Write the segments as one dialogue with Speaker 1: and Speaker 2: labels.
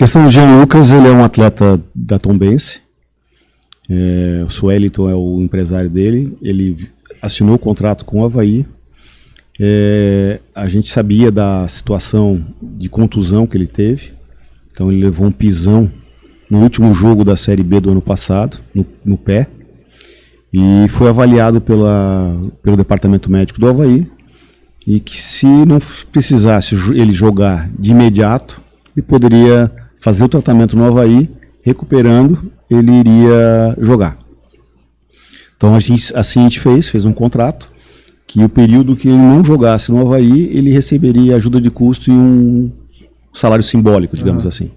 Speaker 1: Questão do Jean Lucas, ele é um atleta da Tombense. O Sueliton é o empresário dele. Ele assinou o contrato com o Avaí. A gente sabia da situação de contusão que ele teve. Então ele levou um pisão no último jogo da Série B do ano passado, no pé. E foi avaliado pelo departamento médico do Avaí. E que se não precisasse ele jogar de imediato, ele poderia fazer o tratamento no Avaí, recuperando, ele iria jogar. Então assim a gente fez um contrato, que o período que ele não jogasse no Avaí, ele receberia ajuda de custo e um salário simbólico, digamos assim.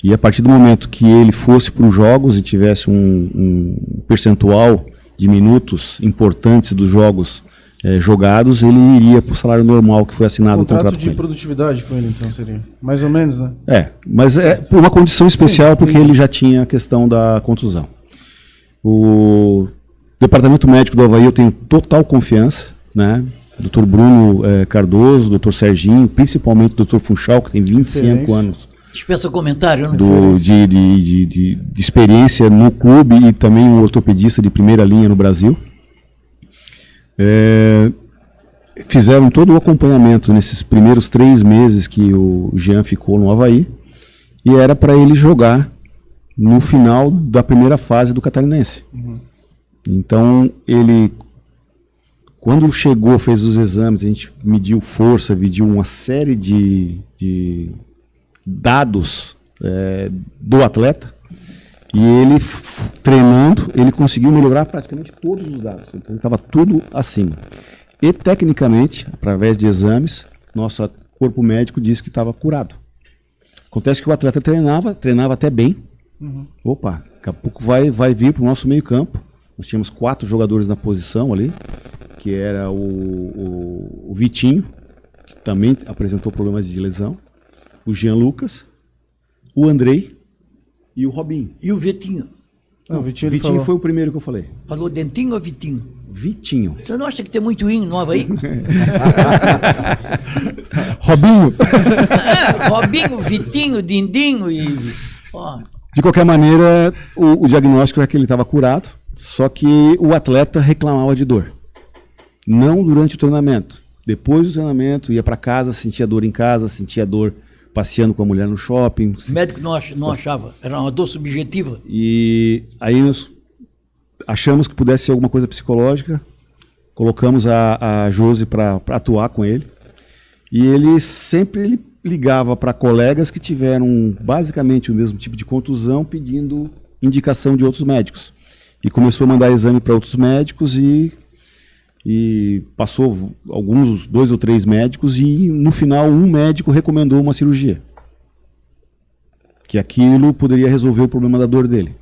Speaker 1: E a partir do momento que ele fosse para os jogos e tivesse um percentual de minutos importantes dos jogos jogados, ele iria para o salário normal que foi assinado o contrato
Speaker 2: de produtividade com ele, então, seria mais ou menos, né?
Speaker 1: Mas é por uma condição especial, porque ele já tinha a questão da contusão. O departamento médico do Avaí eu tenho total confiança, né? Dr. Bruno Cardoso, Dr. Serginho, principalmente o Dr. Funchal, que tem 25 anos.
Speaker 3: Dispensa comentário, né?
Speaker 1: De experiência no clube e também um ortopedista de primeira linha no Brasil. Fizeram todo o acompanhamento nesses primeiros 3 meses que o Jean ficou no Avaí, e era para ele jogar no final da primeira fase do Catarinense. Então ele, quando chegou, fez os exames, a gente mediu força, mediu uma série de dados do atleta, e ele, treinando, ele conseguiu melhorar praticamente todos os dados. Então ele estava tudo acima. E tecnicamente, através de exames, nosso corpo médico disse que estava curado. Acontece que o atleta treinava até bem. Opa, daqui a pouco vai vir para o nosso meio campo. Nós tínhamos 4 jogadores na posição ali, que era o Vitinho, que também apresentou problemas de lesão, o Jean Lucas, o Andrei e o Robinho.
Speaker 3: E o Vitinho?
Speaker 1: Não, o Vitinho foi o primeiro que eu falei.
Speaker 3: Falou Dentinho ou Vitinho?
Speaker 1: Vitinho.
Speaker 3: Você não acha que tem muito hino no Avaí?
Speaker 1: Robinho.
Speaker 3: Robinho, Vitinho, Dindinho e...
Speaker 1: De qualquer maneira, o diagnóstico é que ele estava curado, só que o atleta reclamava de dor. Não durante o treinamento. Depois do treinamento, ia para casa, sentia dor em casa, sentia dor passeando com a mulher no shopping.
Speaker 3: O médico não achava, era uma dor subjetiva.
Speaker 1: E aí nós achamos que pudesse ser alguma coisa psicológica, colocamos a Josi para atuar com ele, e ele sempre ligava para colegas que tiveram basicamente o mesmo tipo de contusão, pedindo indicação de outros médicos. E começou a mandar exame para outros médicos e passou alguns 2 ou 3 médicos, e no final um médico recomendou uma cirurgia, que aquilo poderia resolver o problema da dor dele.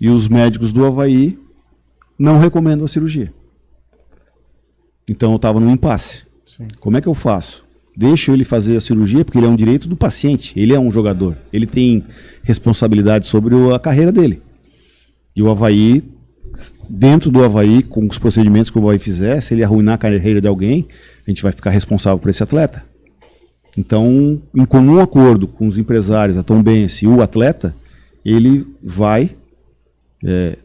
Speaker 1: E os médicos do Avaí não recomendam a cirurgia. Então eu estava num impasse.
Speaker 2: Sim.
Speaker 1: Como é que eu faço? Deixo ele fazer a cirurgia, porque ele é um direito do paciente, ele é um jogador, ele tem responsabilidade sobre a carreira dele. E o Avaí, dentro do Avaí, com os procedimentos que o Avaí fizer, se ele arruinar a carreira de alguém, a gente vai ficar responsável por esse atleta. Então, em comum acordo com os empresários, a Tombense e o atleta, ele vai,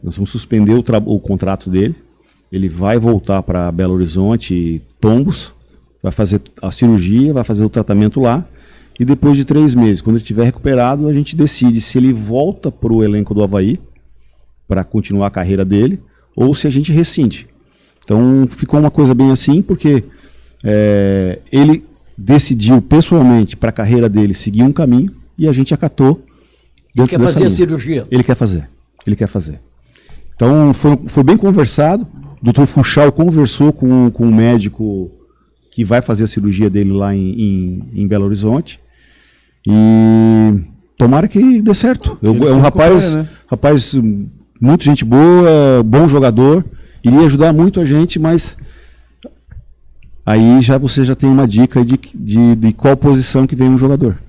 Speaker 1: nós vamos suspender o contrato dele, ele vai voltar para Belo Horizonte e Tombos, vai fazer a cirurgia, vai fazer o tratamento lá, e depois de 3 meses, quando ele estiver recuperado, a gente decide se ele volta para o elenco do Avaí, para continuar a carreira dele, ou se a gente rescinde. Então ficou uma coisa bem assim, porque ele decidiu pessoalmente para a carreira dele seguir um caminho, e a gente acatou.
Speaker 3: Ele quer fazer a cirurgia?
Speaker 1: Ele quer fazer. Então foi bem conversado. O Dr. Funchal conversou com o médico que vai fazer a cirurgia dele lá em Belo Horizonte, e tomara que dê certo. É um rapaz muito gente boa, bom jogador, iria ajudar muito a gente, mas aí você já tem uma dica de qual posição que vem um jogador.